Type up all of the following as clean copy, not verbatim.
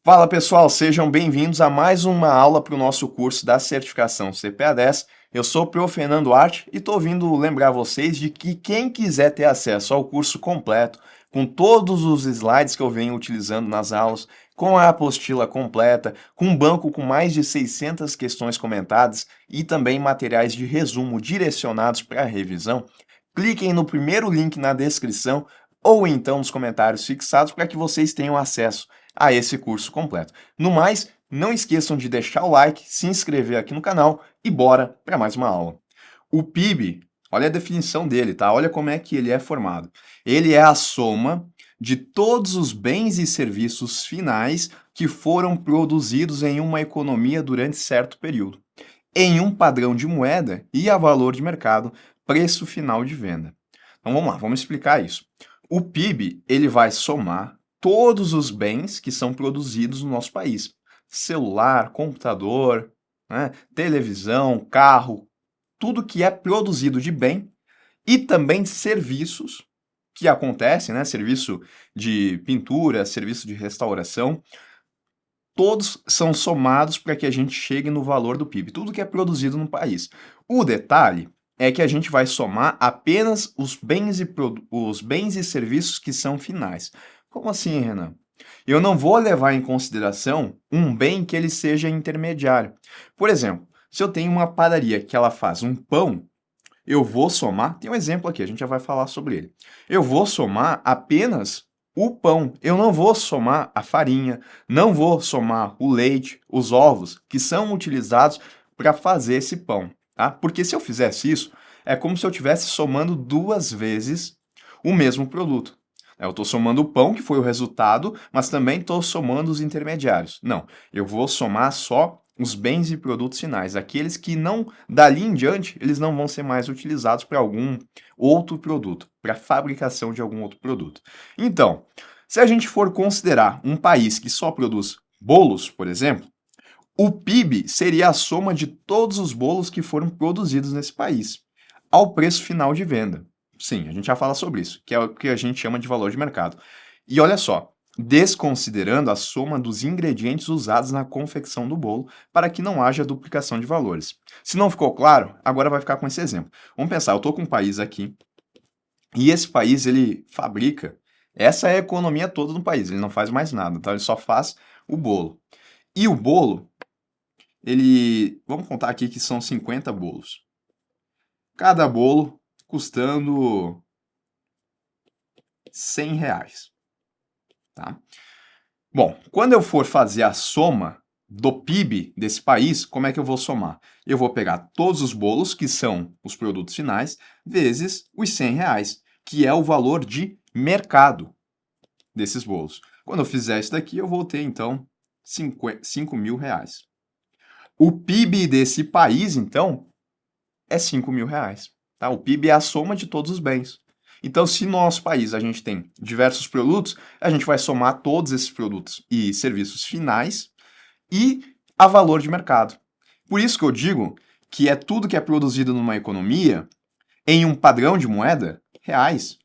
Fala pessoal, sejam bem-vindos a mais uma aula para o nosso curso da certificação CPA10. Eu sou o Prof. Fernando Arte e estou vindo lembrar vocês de que quem quiser ter acesso ao curso completo, com todos os slides que eu venho utilizando nas aulas, com a apostila completa, com um banco com mais de 600 questões comentadas e também materiais de resumo direcionados para a revisão, cliquem no primeiro link na descrição ou então nos comentários fixados para que vocês tenham acesso a esse curso completo. No mais, não esqueçam de deixar o like, se inscrever aqui no canal e bora para mais uma aula. O PIB, olha a definição dele, tá? Olha como é que ele é formado. Ele é a soma de todos os bens e serviços finais que foram produzidos em uma economia durante certo período, em um padrão de moeda e a valor de mercado, preço final de venda. Então vamos lá, vamos explicar isso. O PIB, ele vai somar todos os bens que são produzidos no nosso país. Celular, computador, né, televisão, carro, tudo que é produzido de bem e também serviços que acontecem, né, serviço de pintura, serviço de restauração, todos são somados para que a gente chegue no valor do PIB, tudo que é produzido no país. O detalhe é que a gente vai somar apenas os bens e serviços que são finais. Como assim, Renan? Eu não vou levar em consideração um bem que ele seja intermediário. Por exemplo, se eu tenho uma padaria que ela faz um pão, eu vou somar, tem um exemplo aqui, a gente já vai falar sobre ele. Eu vou somar apenas o pão. Eu não vou somar a farinha, não vou somar o leite, os ovos que são utilizados para fazer esse pão, tá? Porque se eu fizesse isso, é como se eu estivesse somando duas vezes o mesmo produto. Eu estou somando o pão, que foi o resultado, mas também estou somando os intermediários. Não, eu vou somar só os bens e produtos finais, aqueles que não, dali em diante, eles não vão ser mais utilizados para algum outro produto, para fabricação de algum outro produto. Então, se a gente for considerar um país que só produz bolos, por exemplo, o PIB seria a soma de todos os bolos que foram produzidos nesse país, ao preço final de venda. Sim, a gente já fala sobre isso, que é o que a gente chama de valor de mercado. E olha só, desconsiderando a soma dos ingredientes usados na confecção do bolo para que não haja duplicação de valores. Se não ficou claro, agora vai ficar com esse exemplo. Vamos pensar, eu estou com um país aqui e esse país ele fabrica, essa é a economia toda do país, ele não faz mais nada, tá? Ele só faz o bolo. E o bolo, vamos contar aqui que são 50 bolos. Cada bolo custando R$ 100, tá? Bom, quando eu for fazer a soma do PIB desse país, como é que eu vou somar? Eu vou pegar todos os bolos, que são os produtos finais, vezes os R$ 100, que é o valor de mercado desses bolos. Quando eu fizer isso daqui, eu vou ter, então, R$ 5.000. O PIB desse país, então, é R$ 5.000. Tá? O PIB é a soma de todos os bens. Então, se no nosso país a gente tem diversos produtos, a gente vai somar todos esses produtos e serviços finais e a valor de mercado. Por isso que eu digo que é tudo que é produzido numa economia em um padrão de moeda, reais,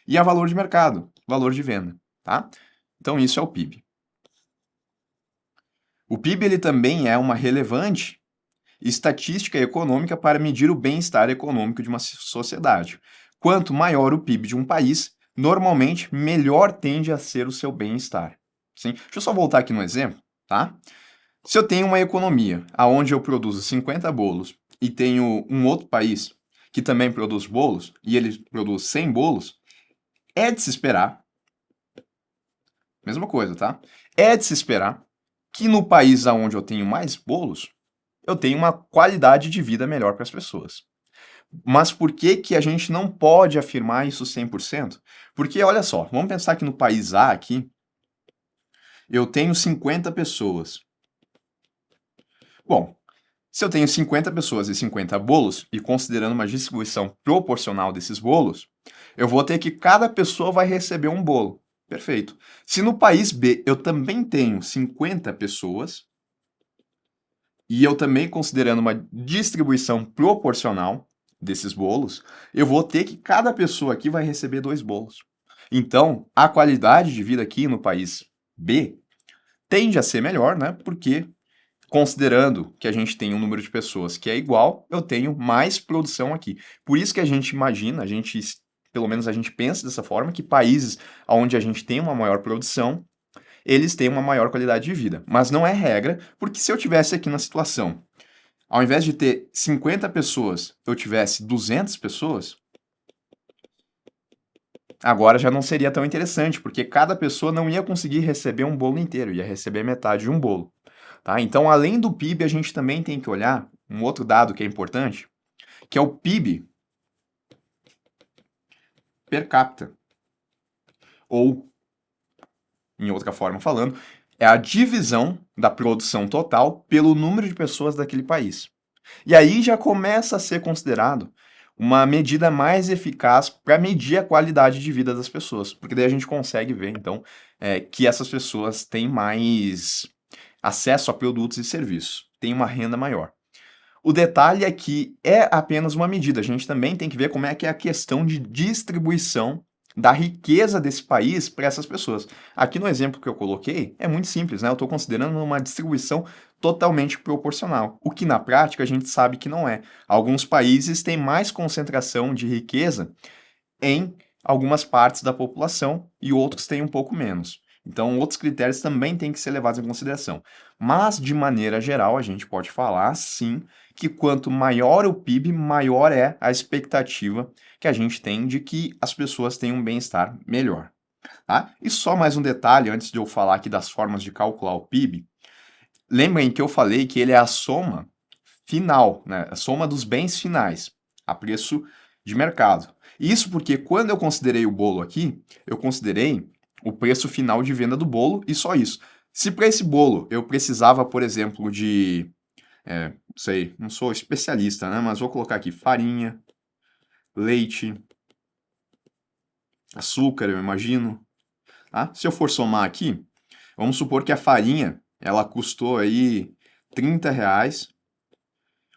e a valor de mercado, valor de venda, tá? Então, isso é o PIB. O PIB ele também é uma relevante estatística econômica para medir o bem-estar econômico de uma sociedade. Quanto maior o PIB de um país, normalmente melhor tende a ser o seu bem-estar. Sim? Deixa eu só voltar aqui no exemplo, tá? Se eu tenho uma economia onde eu produzo 50 bolos e tenho um outro país que também produz bolos e ele produz 100 bolos, é de se esperar, mesma coisa, tá? É de se esperar que no país onde eu tenho mais bolos, eu tenho uma qualidade de vida melhor para as pessoas. Mas por que que a gente não pode afirmar isso 100%? Porque olha só, vamos pensar que no país A aqui, eu tenho 50 pessoas. Bom, se eu tenho 50 pessoas e 50 bolos, e considerando uma distribuição proporcional desses bolos, eu vou ter que cada pessoa vai receber um bolo. Perfeito. Se no país B eu também tenho 50 pessoas, e eu também considerando uma distribuição proporcional desses bolos, eu vou ter que cada pessoa aqui vai receber 2 bolos. Então, a qualidade de vida aqui no país B tende a ser melhor, né? Porque considerando que a gente tem um número de pessoas que é igual, eu tenho mais produção aqui. Por isso que a gente imagina, pelo menos a gente pensa dessa forma, que países onde a gente tem uma maior produção, eles têm uma maior qualidade de vida. Mas não é regra, porque se eu tivesse aqui na situação, ao invés de ter 50 pessoas, eu tivesse 200 pessoas, agora já não seria tão interessante, porque cada pessoa não ia conseguir receber um bolo inteiro, ia receber metade de um bolo. Tá? Então, além do PIB, a gente também tem que olhar um outro dado que é importante, que é o PIB per capita. Ou, em outra forma falando, é a divisão da produção total pelo número de pessoas daquele país. E aí já começa a ser considerado uma medida mais eficaz para medir a qualidade de vida das pessoas, porque daí a gente consegue ver, então, que essas pessoas têm mais acesso a produtos e serviços, têm uma renda maior. O detalhe é que é apenas uma medida, a gente também tem que ver como é que é a questão de distribuição da riqueza desse país para essas pessoas. Aqui no exemplo que eu coloquei, é muito simples, né? Eu estou considerando uma distribuição totalmente proporcional, o que na prática a gente sabe que não é. Alguns países têm mais concentração de riqueza em algumas partes da população e outros têm um pouco menos. Então, outros critérios também têm que ser levados em consideração. Mas, de maneira geral, a gente pode falar, sim, que quanto maior o PIB, maior é a expectativa que a gente tem de que as pessoas tenham um bem-estar melhor. Tá? E só mais um detalhe, antes de eu falar aqui das formas de calcular o PIB, lembrem que eu falei que ele é a soma final, né? A soma dos bens finais, a preço de mercado. Isso porque quando eu considerei o bolo aqui, eu considerei o preço final de venda do bolo e só isso. Se para esse bolo eu precisava, por exemplo, de, não sei, não sou especialista, né? Mas vou colocar aqui farinha, leite, açúcar, eu imagino. Tá? Se eu for somar aqui, vamos supor que a farinha ela custou aí R$ 30,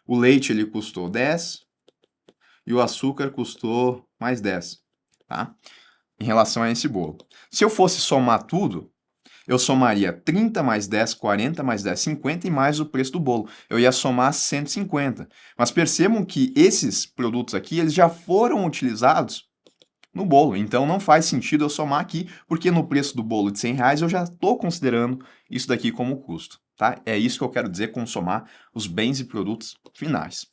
o leite ele custou 10 e o açúcar custou mais 10, tá? Em relação a esse bolo. Se eu fosse somar tudo, eu somaria 30 mais 10, 40 mais 10, 50 e mais o preço do bolo. Eu ia somar 150. Mas percebam que esses produtos aqui, eles já foram utilizados no bolo. Então não faz sentido eu somar aqui, porque no preço do bolo de R$ 100 eu já estou considerando isso daqui como custo. Tá? É isso que eu quero dizer com somar os bens e produtos finais.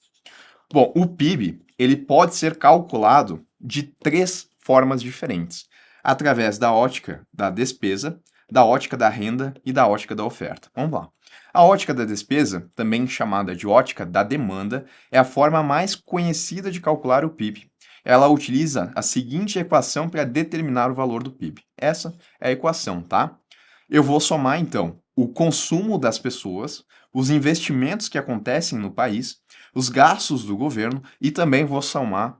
Bom, o PIB ele pode ser calculado de três formas diferentes, através da ótica da despesa, da ótica da renda e da ótica da oferta. Vamos lá. A ótica da despesa, também chamada de ótica da demanda, é a forma mais conhecida de calcular o PIB. Ela utiliza a seguinte equação para determinar o valor do PIB. Essa é a equação, tá? Eu vou somar então o consumo das pessoas, os investimentos que acontecem no país, os gastos do governo e também vou somar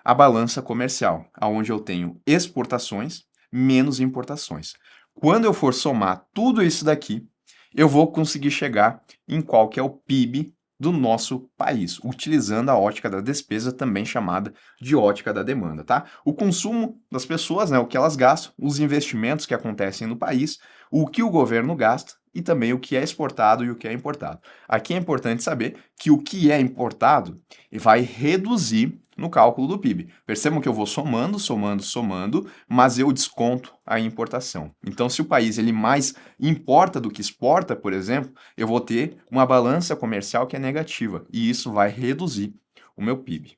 a balança comercial, onde eu tenho exportações menos importações. Quando eu for somar tudo isso daqui, eu vou conseguir chegar em qual que é o PIB do nosso país, utilizando a ótica da despesa, também chamada de ótica da demanda, tá? O consumo das pessoas, né, o que elas gastam, os investimentos que acontecem no país, o que o governo gasta e também o que é exportado e o que é importado. Aqui é importante saber que o que é importado vai reduzir no cálculo do PIB. Percebam que eu vou somando, somando, somando, mas eu desconto a importação. Então, se o país ele mais importa do que exporta, por exemplo, eu vou ter uma balança comercial que é negativa, e isso vai reduzir o meu PIB.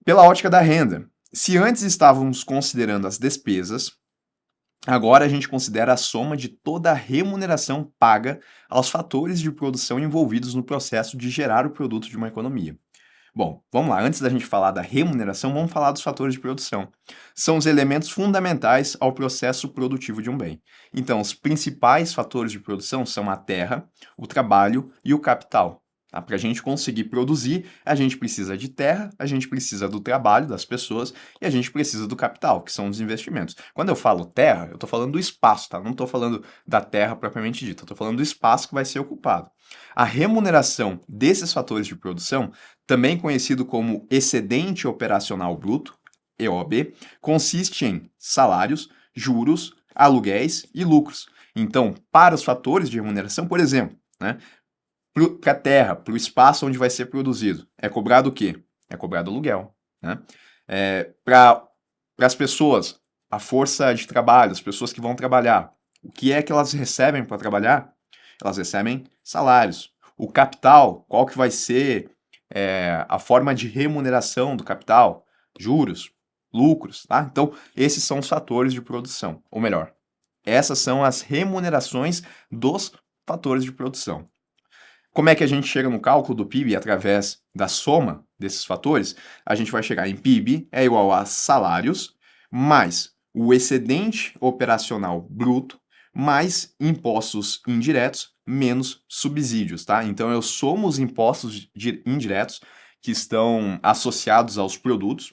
Pela ótica da renda, se antes estávamos considerando as despesas, agora a gente considera a soma de toda a remuneração paga aos fatores de produção envolvidos no processo de gerar o produto de uma economia. Bom, vamos lá. Antes da gente falar da remuneração, vamos falar dos fatores de produção. São os elementos fundamentais ao processo produtivo de um bem. Então, os principais fatores de produção são a terra, o trabalho e o capital. Tá? Para a gente conseguir produzir, a gente precisa de terra, a gente precisa do trabalho das pessoas e a gente precisa do capital, que são os investimentos. Quando eu falo terra, eu estou falando do espaço, tá? Não estou falando da terra propriamente dita, eu estou falando do espaço que vai ser ocupado. A remuneração desses fatores de produção, também conhecido como excedente operacional bruto, EOB, consiste em salários, juros, aluguéis e lucros. Então, para os fatores de remuneração, por exemplo, né, para a terra, para o espaço onde vai ser produzido, é cobrado o quê? É cobrado aluguel, né? Para as pessoas, a força de trabalho, as pessoas que vão trabalhar, o que é que elas recebem para trabalhar? Elas recebem salários. O capital, qual que vai ser a forma de remuneração do capital? Juros, lucros, tá? Então, esses são os fatores de produção, ou melhor, essas são as remunerações dos fatores de produção. Como é que a gente chega no cálculo do PIB através da soma desses fatores? A gente vai chegar em PIB é igual a salários mais o excedente operacional bruto mais impostos indiretos menos subsídios, tá? Então eu somo os impostos indiretos que estão associados aos produtos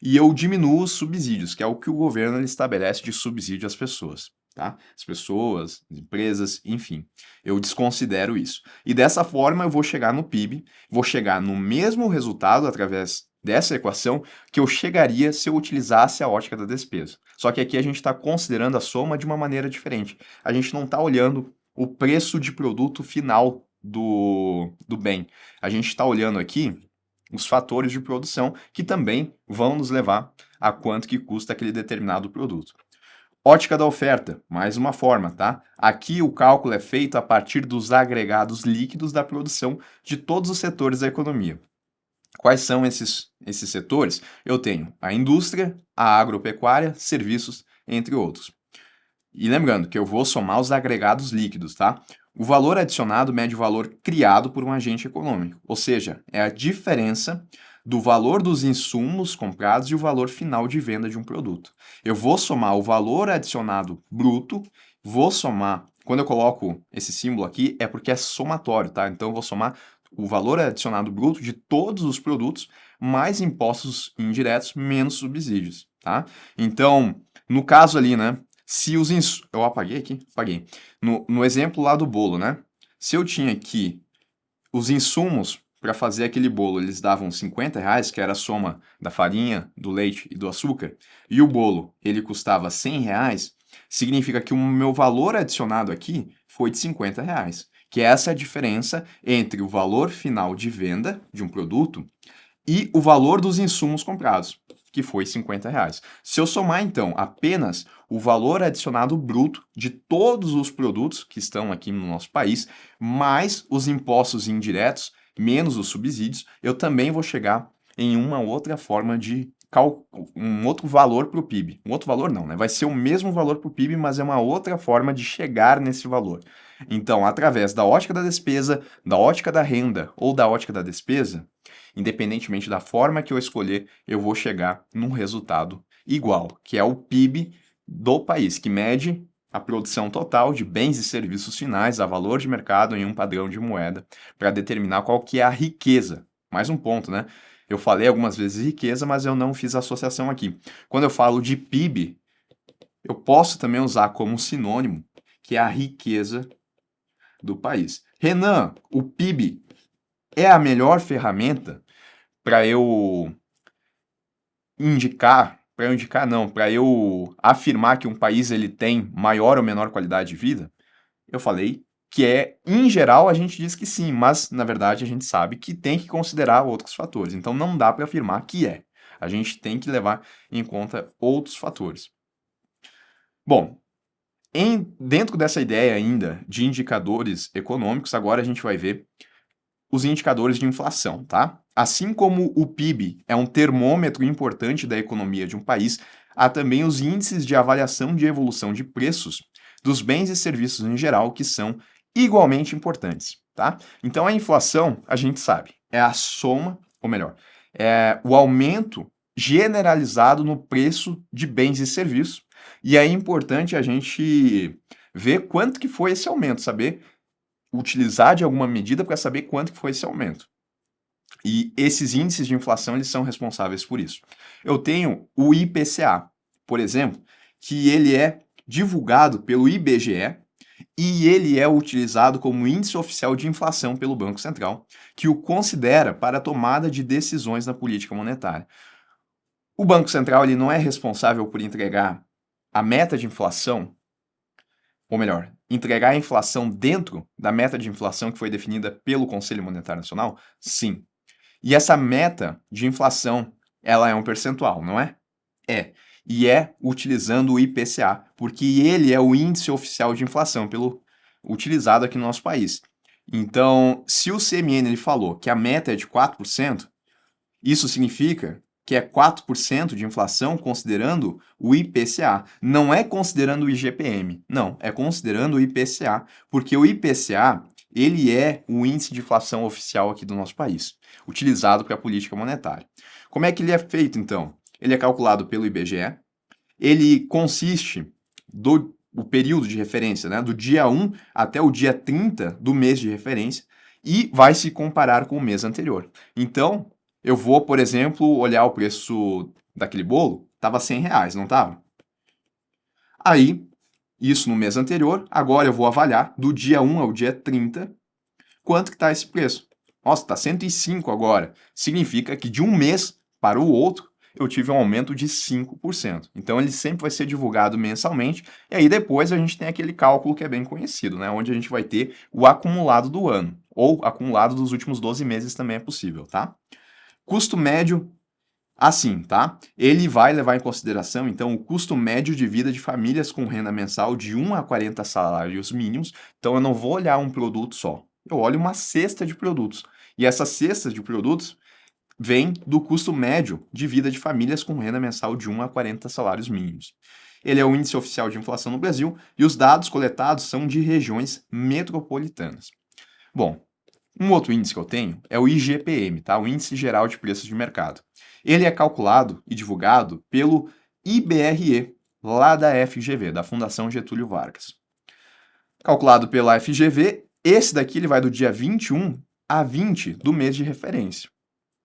e eu diminuo os subsídios, que é o que o governo ele estabelece de subsídio às pessoas, tá? As pessoas, as empresas, enfim. Eu desconsidero isso. E dessa forma eu vou chegar no PIB, vou chegar no mesmo resultado através dessa equação que eu chegaria se eu utilizasse a ótica da despesa. Só que aqui a gente está considerando a soma de uma maneira diferente. A gente não está olhando o preço de produto final do bem. A gente está olhando aqui os fatores de produção que também vão nos levar a quanto que custa aquele determinado produto. Ótica da oferta, mais uma forma, tá? Aqui o cálculo é feito a partir dos agregados líquidos da produção de todos os setores da economia. Quais são esses setores? Eu tenho a indústria, a agropecuária, serviços, entre outros. E lembrando que eu vou somar os agregados líquidos, tá? O valor adicionado mede o valor criado por um agente econômico, ou seja, é a diferença do valor dos insumos comprados e o valor final de venda de um produto. Eu vou somar o valor adicionado bruto, vou somar, quando eu coloco esse símbolo aqui, é porque é somatório, tá? Então eu vou somar o valor adicionado bruto de todos os produtos, mais impostos indiretos, menos subsídios, tá? Então, no caso ali, né? Se os insumos. Eu apaguei aqui? Apaguei. No exemplo lá do bolo, né? Se eu tinha aqui os insumos para fazer aquele bolo, eles davam R$ 50, que era a soma da farinha, do leite e do açúcar, e o bolo ele custava R$ 100, significa que o meu valor adicionado aqui foi de R$ 50, que essa é a diferença entre o valor final de venda de um produto e o valor dos insumos comprados, que foi R$ 50. Se eu somar, então, apenas o valor adicionado bruto de todos os produtos que estão aqui no nosso país, mais os impostos indiretos, menos os subsídios, eu também vou chegar em uma outra forma de um outro valor para o PIB. Um outro valor não, né? Vai ser o mesmo valor para o PIB, mas é uma outra forma de chegar nesse valor. Então, através da ótica da despesa, da ótica da renda ou da ótica da despesa, independentemente da forma que eu escolher, eu vou chegar num resultado igual, que é o PIB do país, que mede a produção total de bens e serviços finais a valor de mercado em um padrão de moeda, para determinar qual que é a riqueza. Mais um ponto, né? Eu falei algumas vezes riqueza, mas eu não fiz associação aqui. Quando eu falo de PIB, eu posso também usar como sinônimo, que é a riqueza do país. Renan, o PIB é a melhor ferramenta para eu para eu afirmar que um país ele tem maior ou menor qualidade de vida? Eu falei que em geral a gente diz que sim, mas na verdade a gente sabe que tem que considerar outros fatores. Então não dá para afirmar que é. A gente tem que levar em conta outros fatores. Bom, dentro dessa ideia ainda de indicadores econômicos, agora a gente vai ver os indicadores de inflação, tá? Assim como o PIB é um termômetro importante da economia de um país, há também os índices de avaliação de evolução de preços dos bens e serviços em geral que são igualmente importantes, tá? Então a inflação, a gente sabe, é a soma, ou melhor, é o aumento generalizado no preço de bens e serviços, e é importante a gente ver quanto que foi esse aumento, saber utilizar de alguma medida para saber quanto que foi esse aumento. E esses índices de inflação, eles são responsáveis por isso. Eu tenho o IPCA, por exemplo, que ele é divulgado pelo IBGE e ele é utilizado como índice oficial de inflação pelo Banco Central, que o considera para a tomada de decisões na política monetária. O Banco Central ele não é responsável por entregar a meta de inflação ou melhor, entregar a inflação dentro da meta de inflação que foi definida pelo Conselho Monetário Nacional? Sim. E essa meta de inflação, ela é um percentual, não é? É. E é utilizando o IPCA, porque ele é o índice oficial de inflação utilizado aqui no nosso país. Então, se o CMN ele falou que a meta é de 4%, isso significa que é 4% de inflação considerando o IPCA. Não é considerando o IGPM, não, é considerando o IPCA, porque o IPCA ele é o índice de inflação oficial aqui do nosso país, utilizado para a política monetária. Como é que ele é feito, então? Ele é calculado pelo IBGE, ele consiste do o período de referência, né, do dia 1 até o dia 30 do mês de referência, e vai se comparar com o mês anterior. Então, eu vou, por exemplo, olhar o preço daquele bolo, estava R$ 100, não estava? Aí, isso no mês anterior, agora eu vou avaliar do dia 1 ao dia 30, quanto que está esse preço. Nossa, está 105 agora. Significa que de um mês para o outro, eu tive um aumento de 5%. Então, ele sempre vai ser divulgado mensalmente, e aí depois a gente tem aquele cálculo que é bem conhecido, né? Onde a gente vai ter o acumulado do ano, ou acumulado dos últimos 12 meses também é possível, tá? Custo médio, assim, tá? Ele vai levar em consideração, então, o custo médio de vida de famílias com renda mensal de 1 a 40 salários mínimos. Então, eu não vou olhar um produto só, eu olho uma cesta de produtos. E essa cesta de produtos vem do custo médio de vida de famílias com renda mensal de 1 a 40 salários mínimos. Ele é o índice oficial de inflação no Brasil e os dados coletados são de regiões metropolitanas. Bom, um outro índice que eu tenho é o IGPM, tá? O Índice Geral de Preços de Mercado. Ele é calculado e divulgado pelo IBRE, lá da FGV, da Fundação Getúlio Vargas. Calculado pela FGV, esse daqui ele vai do dia 21 a 20 do mês de referência.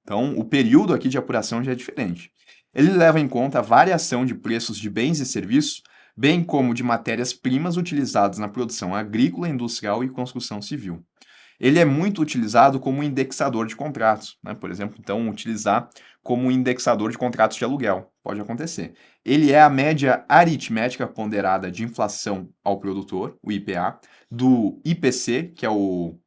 Então, o período aqui de apuração já é diferente. Ele leva em conta a variação de preços de bens e serviços, bem como de matérias-primas utilizadas na produção agrícola, industrial e construção civil. Ele é muito utilizado como indexador de contratos, né? Por exemplo, então, utilizar como indexador de contratos de aluguel, pode acontecer. Ele é a média aritmética ponderada de inflação ao produtor, o IPA, do IPC, que é o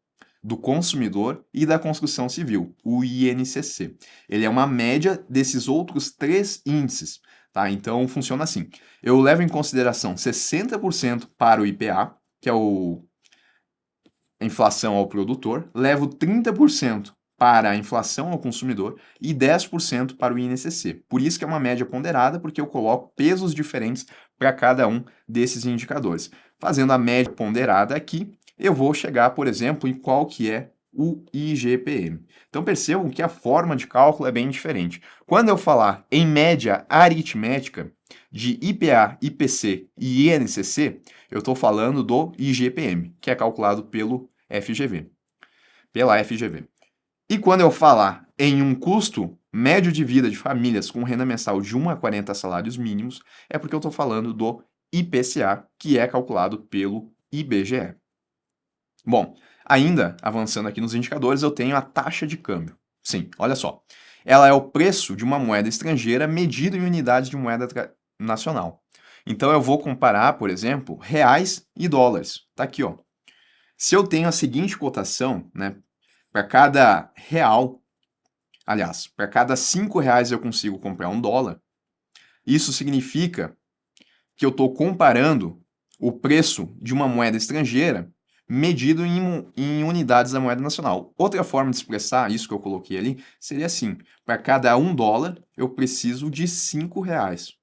do consumidor, e da construção civil, o INCC. Ele é uma média desses outros três índices, tá? Então, funciona assim. Eu levo em consideração 60% para o IPA, que é a inflação ao produtor, levo 30% para a inflação ao consumidor e 10% para o INCC. Por isso que é uma média ponderada, porque eu coloco pesos diferentes para cada um desses indicadores. Fazendo a média ponderada aqui, eu vou chegar, por exemplo, em qual que é o IGPM. Então percebam que a forma de cálculo é bem diferente. Quando eu falar em média aritmética de IPA, IPC e INCC, eu estou falando do IGPM, que é calculado pela FGV. E quando eu falar em um custo médio de vida de famílias com renda mensal de 1 a 40 salários mínimos, é porque eu estou falando do IPCA, que é calculado pelo IBGE. Bom, ainda avançando aqui nos indicadores, eu tenho a taxa de câmbio. Sim, olha só. Ela é o preço de uma moeda estrangeira medido em unidades de moeda nacional. Então eu vou comparar, por exemplo, reais e dólares. Tá aqui, ó. Se eu tenho a seguinte cotação, né, para cada real, aliás, para cada 5 reais eu consigo comprar um dólar, isso significa que eu estou comparando o preço de uma moeda estrangeira medido em unidades da moeda nacional. Outra forma de expressar isso que eu coloquei ali seria assim: para cada $1 eu preciso de 5 reais.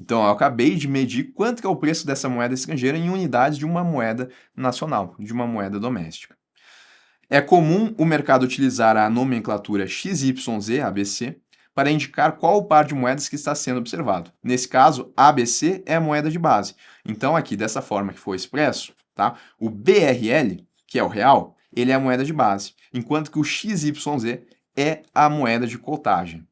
Então, eu acabei de medir quanto que é o preço dessa moeda estrangeira em unidades de uma moeda nacional, de uma moeda doméstica. É comum o mercado utilizar a nomenclatura XYZ, ABC, para indicar qual o par de moedas que está sendo observado. Nesse caso, ABC é a moeda de base. Então, aqui, dessa forma que foi expresso, tá? O BRL, que é o real, ele é a moeda de base, enquanto que o XYZ é a moeda de cotagem.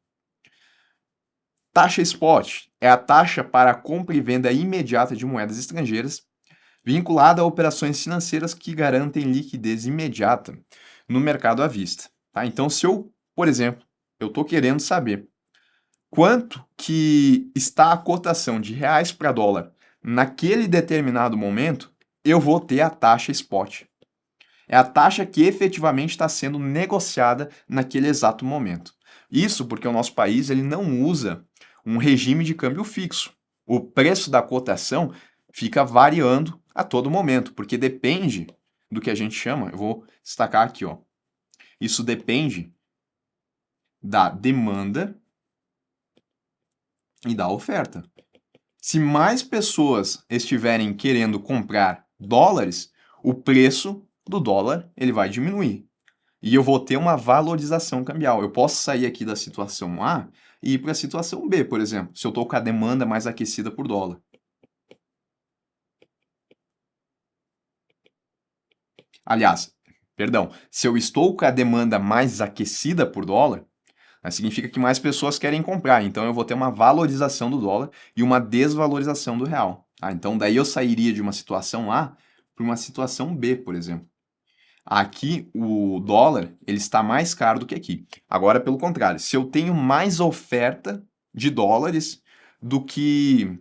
Taxa spot é a taxa para a compra e venda imediata de moedas estrangeiras, vinculada a operações financeiras que garantem liquidez imediata no mercado à vista. Tá? Então, se eu, por exemplo, eu estou querendo saber quanto que está a cotação de reais para dólar naquele determinado momento, eu vou ter a taxa spot. É a taxa que efetivamente está sendo negociada naquele exato momento. Isso porque o nosso país ele não usa um regime de câmbio fixo. O preço da cotação fica variando a todo momento, porque depende do que a gente chama, eu vou destacar aqui, ó. Isso depende da demanda e da oferta. Se mais pessoas estiverem querendo comprar dólares, o preço do dólar ele vai diminuir. E eu vou ter uma valorização cambial. Eu posso sair aqui da situação A e ir para a situação B, por exemplo, se eu estou com a demanda mais aquecida por dólar. Aliás, perdão, se eu estou com a demanda mais aquecida por dólar, significa que mais pessoas querem comprar, então eu vou ter uma valorização do dólar e uma desvalorização do real. Então daí eu sairia de uma situação A para uma situação B, por exemplo. Aqui o dólar ele está mais caro do que aqui. Agora, pelo contrário, se eu tenho mais oferta de dólares do que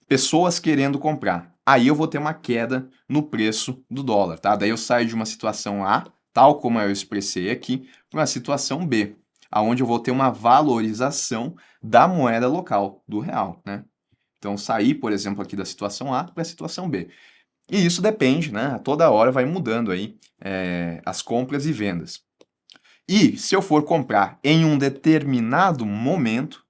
pessoas querendo comprar, aí eu vou ter uma queda no preço do dólar, tá? Daí eu saio de uma situação A, tal como eu expressei aqui, para uma situação B, aonde eu vou ter uma valorização da moeda local, do real, né? Então, sair, por exemplo, aqui da situação A para a situação B. E isso depende, né? A toda hora vai mudando aí as compras e vendas. E se eu for comprar em um determinado momento,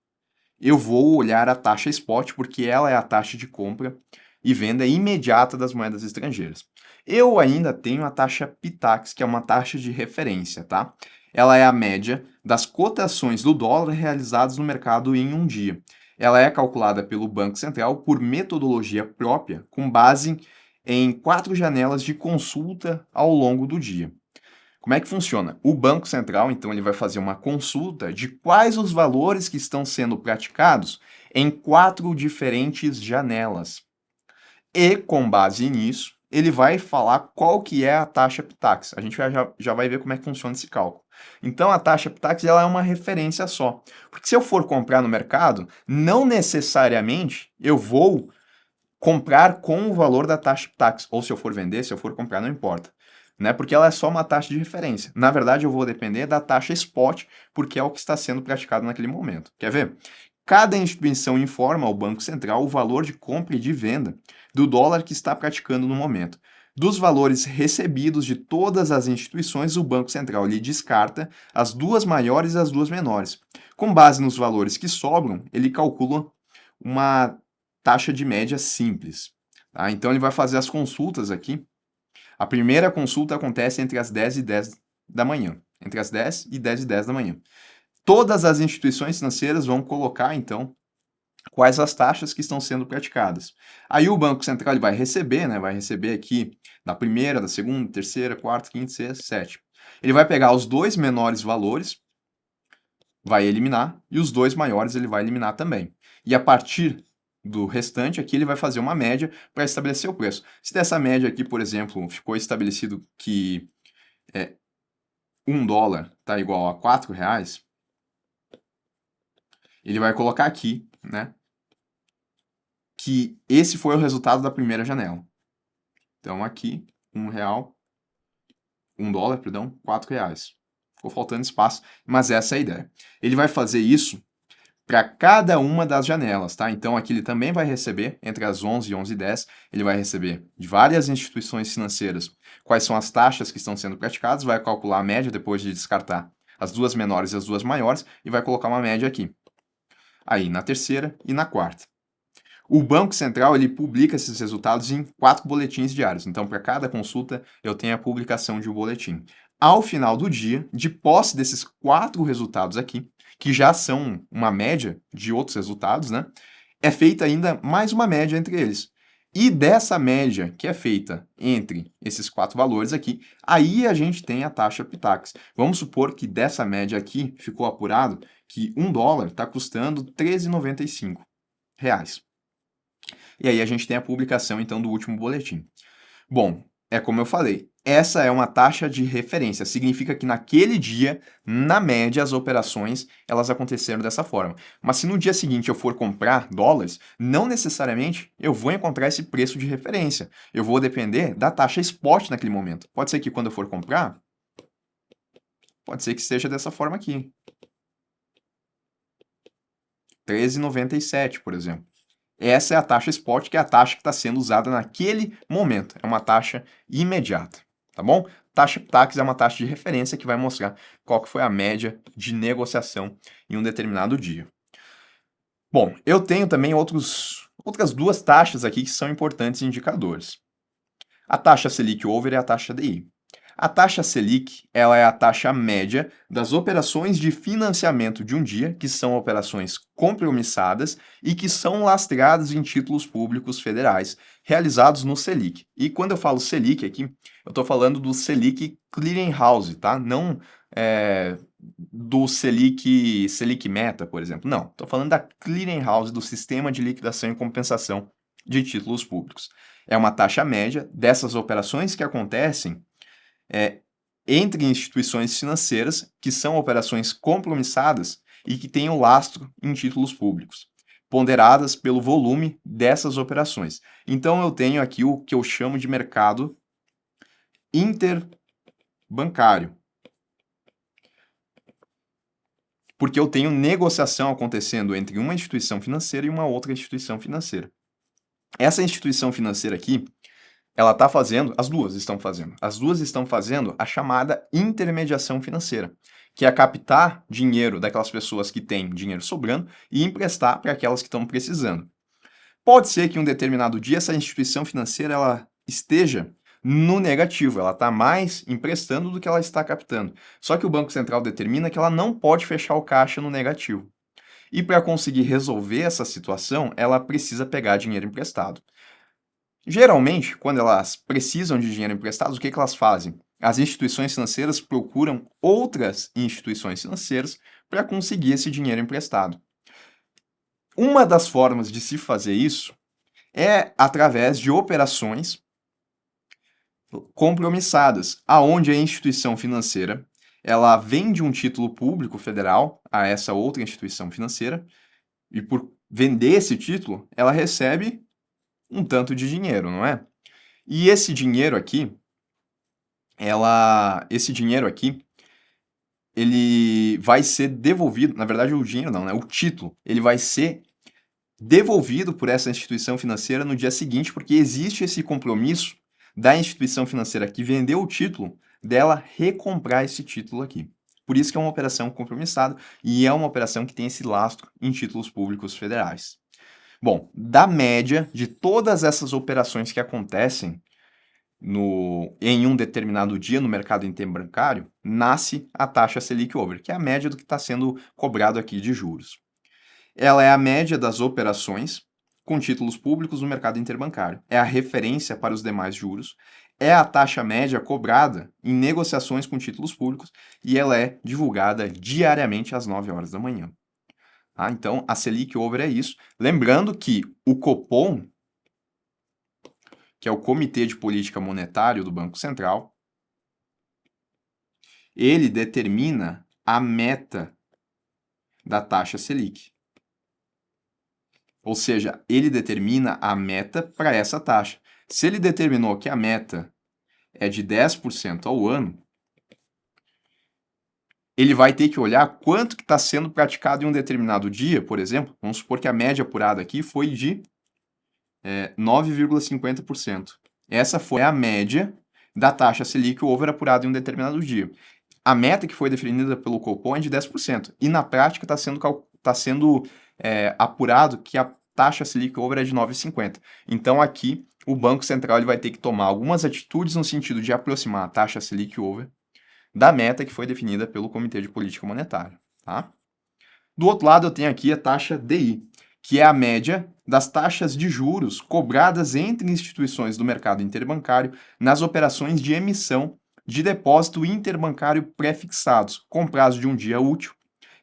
eu vou olhar a taxa spot, porque ela é a taxa de compra e venda imediata das moedas estrangeiras. Eu ainda tenho a taxa Pitax, que é uma taxa de referência, tá? Ela é a média das cotações do dólar realizadas no mercado em um dia. Ela é calculada pelo Banco Central por metodologia própria, com base em 4 janelas de consulta ao longo do dia. Como é que funciona? O Banco Central, então, ele vai fazer uma consulta de quais os valores que estão sendo praticados em 4 diferentes janelas. E, com base nisso, ele vai falar qual que é a taxa Pitax. A gente já vai ver como é que funciona esse cálculo. Então, a taxa Pitax ela é uma referência só. Porque se eu for comprar no mercado, não necessariamente eu vou comprar com o valor da taxa Pitax. Ou se eu for vender, se eu for comprar, não importa. Né? Porque ela é só uma taxa de referência. Na verdade, eu vou depender da taxa spot, porque é o que está sendo praticado naquele momento. Quer ver? Cada instituição informa ao Banco Central o valor de compra e de venda do dólar que está praticando no momento. Dos valores recebidos de todas as instituições, o Banco Central lhe descarta as duas maiores e as duas menores. Com base nos valores que sobram, ele calcula uma taxa de média simples. Tá? Então, ele vai fazer as consultas aqui. A primeira consulta acontece entre as 10 e 10 da manhã. Entre as 10 e 10 e 10 da manhã. Todas as instituições financeiras vão colocar, então, quais as taxas que estão sendo praticadas. Aí o Banco Central ele vai receber, né? Vai receber aqui da primeira, da segunda, terceira, quarta, quinta, sexta, sétima. Ele vai pegar os dois menores valores, vai eliminar, e os dois maiores ele vai eliminar também. E a partir do restante aqui ele vai fazer uma média para estabelecer o preço. Se dessa média aqui, por exemplo, ficou estabelecido que $1 está igual a R$ 4, ele vai colocar aqui, né, que esse foi o resultado da primeira janela. Então aqui, R$ 1, perdão, R$ 4. Ficou faltando espaço, mas essa é a ideia. Ele vai fazer isso para cada uma das janelas, tá? Então aqui ele também vai receber, entre as 11 e 11h10, ele vai receber de várias instituições financeiras quais são as taxas que estão sendo praticadas, vai calcular a média depois de descartar as duas menores e as duas maiores e vai colocar uma média aqui. Aí na terceira e na quarta. O Banco Central ele publica esses resultados em 4 boletins diários. Então, para cada consulta, eu tenho a publicação de um boletim. Ao final do dia, de posse desses 4 resultados aqui, que já são uma média de outros resultados, né? É feita ainda mais uma média entre eles. E dessa média que é feita entre esses 4 valores aqui, aí a gente tem a taxa Pitax. Vamos supor que dessa média aqui ficou apurado que $1 está custando R$ 13,95. E aí a gente tem a publicação, então, do último boletim. Bom, é como eu falei, Essa é uma taxa de referência, significa que naquele dia, na média, as operações elas aconteceram dessa forma. Mas se no dia seguinte eu for comprar dólares, não necessariamente eu vou encontrar esse preço de referência. Eu vou depender da taxa spot naquele momento. Pode ser que quando eu for comprar, pode ser que seja dessa forma aqui. 13,97, por exemplo. Essa é a taxa spot, que é a taxa que está sendo usada naquele momento. É uma taxa imediata, tá bom? Taxa TACS é uma taxa de referência que vai mostrar qual que foi a média de negociação em um determinado dia. Bom, eu tenho também outras duas taxas aqui que são importantes indicadores. A taxa Selic Over e a taxa DI. A taxa Selic, ela é a taxa média das operações de financiamento de um dia, que são operações compromissadas e que são lastreadas em títulos públicos federais, realizados no Selic. E quando eu falo Selic aqui, eu estou falando do Selic Clearing House, tá? Não do Selic Meta, por exemplo. Não, estou falando da Clearing House, do Sistema de Liquidação e Compensação de Títulos Públicos. É uma taxa média dessas operações que acontecem entre instituições financeiras, que são operações compromissadas e que têm o lastro em títulos públicos, ponderadas pelo volume dessas operações. Então eu tenho aqui o que eu chamo de mercado interbancário, porque eu tenho negociação acontecendo entre uma instituição financeira e uma outra instituição financeira. Essa instituição financeira aqui, ela está fazendo, as duas estão fazendo a chamada intermediação financeira, que é captar dinheiro daquelas pessoas que têm dinheiro sobrando e emprestar para aquelas que estão precisando. Pode ser que em um determinado dia essa instituição financeira ela esteja no negativo, ela está mais emprestando do que ela está captando. Só que o Banco Central determina que ela não pode fechar o caixa no negativo. E para conseguir resolver essa situação, ela precisa pegar dinheiro emprestado. Geralmente, quando elas precisam de dinheiro emprestado, o que elas fazem? As instituições financeiras procuram outras instituições financeiras para conseguir esse dinheiro emprestado. Uma das formas de se fazer isso é através de operações compromissadas, aonde a instituição financeira ela vende um título público federal a essa outra instituição financeira e por vender esse título, ela recebe um tanto de dinheiro, não é? E esse dinheiro aqui, ele vai ser devolvido, na verdade o dinheiro não, né? O título, ele vai ser devolvido por essa instituição financeira no dia seguinte, porque existe esse compromisso da instituição financeira que vendeu o título, dela recomprar esse título aqui. Por isso que é uma operação compromissada e é uma operação que tem esse lastro em títulos públicos federais. Bom, da média de todas essas operações que acontecem em um determinado dia no mercado interbancário, nasce a taxa Selic Over, que é a média do que está sendo cobrado aqui de juros. Ela é a média das operações com títulos públicos no mercado interbancário. É a referência para os demais juros. É a taxa média cobrada em negociações com títulos públicos e ela é divulgada diariamente às 9 horas da manhã. Tá? Então, a Selic Over é isso. Lembrando que o Copom, que é o Comitê de Política Monetária do Banco Central, ele determina a meta da taxa Selic. Ou seja, ele determina a meta para essa taxa. Se ele determinou que a meta é de 10% ao ano, ele vai ter que olhar quanto que está sendo praticado em um determinado dia, por exemplo. Vamos supor que a média apurada aqui foi de 9,50%. Essa foi a média da taxa Selic Over apurada em um determinado dia. A meta que foi definida pelo Copom é de 10%. E na prática está sendo apurado que a taxa Selic Over é de 9,50. Então aqui o Banco Central ele vai ter que tomar algumas atitudes no sentido de aproximar a taxa Selic Over da meta que foi definida pelo Comitê de Política Monetária. Tá? Do outro lado eu tenho aqui a taxa DI, que é a média das taxas de juros cobradas entre instituições do mercado interbancário nas operações de emissão de depósito interbancário pré-fixados, com prazo de um dia útil,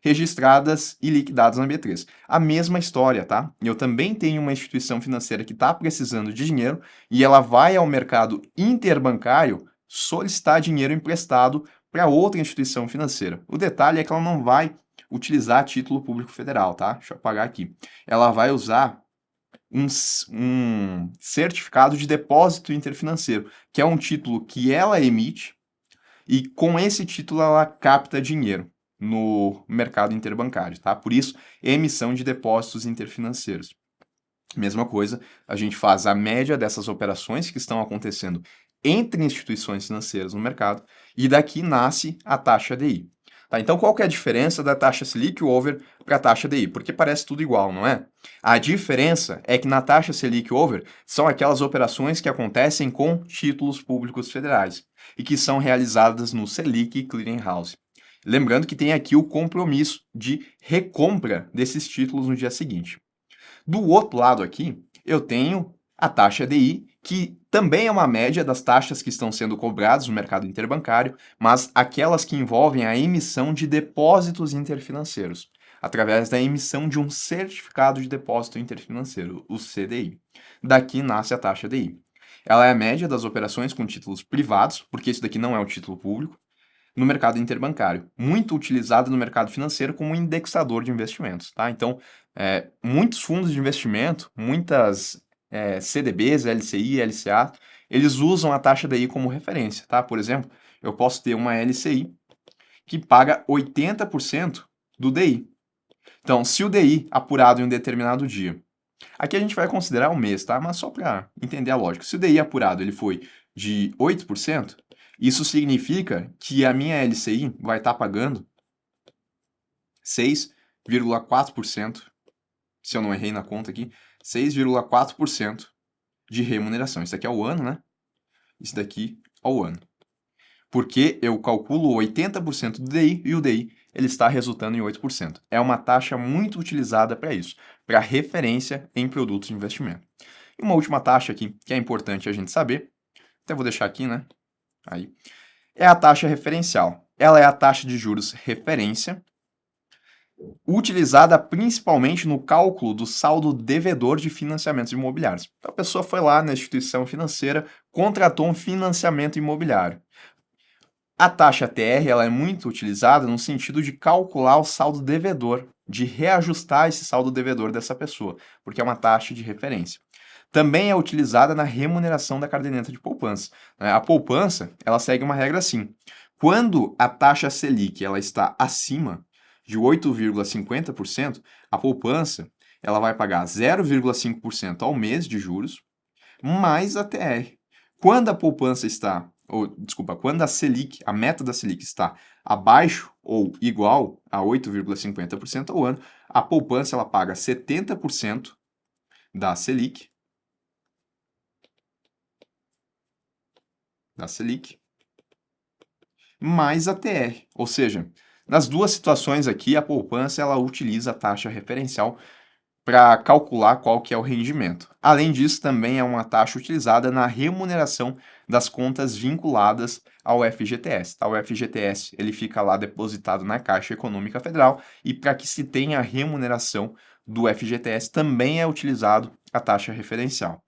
registradas e liquidadas na B3. A mesma história, tá? Eu também tenho uma instituição financeira que está precisando de dinheiro e ela vai ao mercado interbancário solicitar dinheiro emprestado para outra instituição financeira. O detalhe é que ela não vai utilizar título público federal, tá? Deixa eu apagar aqui. Ela vai usar um certificado de depósito interfinanceiro, que é um título que ela emite e com esse título ela capta dinheiro no mercado interbancário, tá? Por isso, emissão de depósitos interfinanceiros. Mesma coisa, a gente faz a média dessas operações que estão acontecendo entre instituições financeiras no mercado e daqui nasce a taxa DI. Tá, então, qual que é a diferença da taxa Selic Over para a taxa DI? Porque parece tudo igual, não é? A diferença é que na taxa Selic Over são aquelas operações que acontecem com títulos públicos federais e que são realizadas no Selic Clearing House. Lembrando que tem aqui o compromisso de recompra desses títulos no dia seguinte. Do outro lado aqui, eu tenho a taxa DI, que também é uma média das taxas que estão sendo cobradas no mercado interbancário, mas aquelas que envolvem a emissão de depósitos interfinanceiros, através da emissão de um certificado de depósito interfinanceiro, o CDI. Daqui nasce a taxa DI. Ela é a média das operações com títulos privados, porque isso daqui não é um título público, no mercado interbancário, muito utilizada no mercado financeiro como indexador de investimentos, tá? Então, muitos fundos de investimento, muitas CDBs, LCI, LCA, eles usam a taxa DI como referência, tá? Por exemplo, eu posso ter uma LCI que paga 80% do DI. Então, se o DI apurado em um determinado dia, aqui a gente vai considerar um mês, tá? Mas só para entender a lógica. Se o DI apurado ele foi de 8%, isso significa que a minha LCI vai estar pagando 6,4%, se eu não errei na conta aqui, 6,4% de remuneração. Isso aqui é o ano, né? Isso daqui é o ano. Porque eu calculo 80% do DI e o DI ele está resultando em 8%. É uma taxa muito utilizada para isso, para referência em produtos de investimento. E uma última taxa aqui que é importante a gente saber, até vou deixar aqui, né? Aí, é a taxa referencial. Ela é a taxa de juros referência, utilizada principalmente no cálculo do saldo devedor de financiamentos imobiliários. Então, a pessoa foi lá na instituição financeira, contratou um financiamento imobiliário. A taxa TR ela é muito utilizada no sentido de calcular o saldo devedor, de reajustar esse saldo devedor dessa pessoa, porque é uma taxa de referência. Também é utilizada na remuneração da caderneta de poupança. A poupança ela segue uma regra assim: quando a taxa Selic ela está acima de 8,50%, a poupança ela vai pagar 0,5% ao mês de juros mais a TR. Quando a poupança está, quando a Selic, a meta da Selic está abaixo ou igual a 8,50% ao ano, a poupança ela paga 70% da Selic, mais a TR. Ou seja, nas duas situações aqui, a poupança ela utiliza a taxa referencial para calcular qual que é o rendimento. Além disso, também é uma taxa utilizada na remuneração das contas vinculadas ao FGTS. Tá? O FGTS ele fica lá depositado na Caixa Econômica Federal e para que se tenha a remuneração do FGTS também é utilizado a taxa referencial.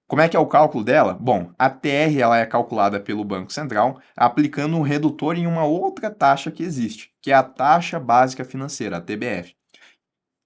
Como é que é o cálculo dela? Bom, a TR ela é calculada pelo Banco Central aplicando um redutor em uma outra taxa que existe, que é a taxa básica financeira, a TBF.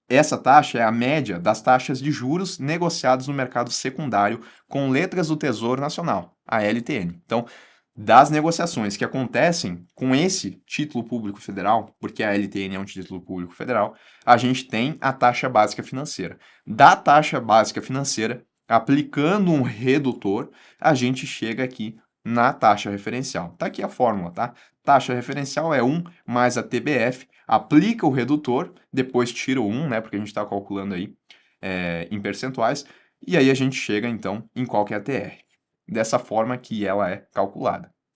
Essa taxa é a média das taxas de juros negociadas no mercado secundário com letras do Tesouro Nacional, a LTN. Então, das negociações que acontecem com esse título público federal, porque a LTN é um título público federal, a gente tem a taxa básica financeira. Da taxa básica financeira, aplicando um redutor, a gente chega aqui na taxa referencial. Tá aqui a fórmula, tá? Taxa referencial é 1 mais a TBF, aplica o redutor, depois tira o 1, né, porque a gente está calculando aí em percentuais, e aí a gente chega então em qual que é a TR. Dessa forma que ela é calculada.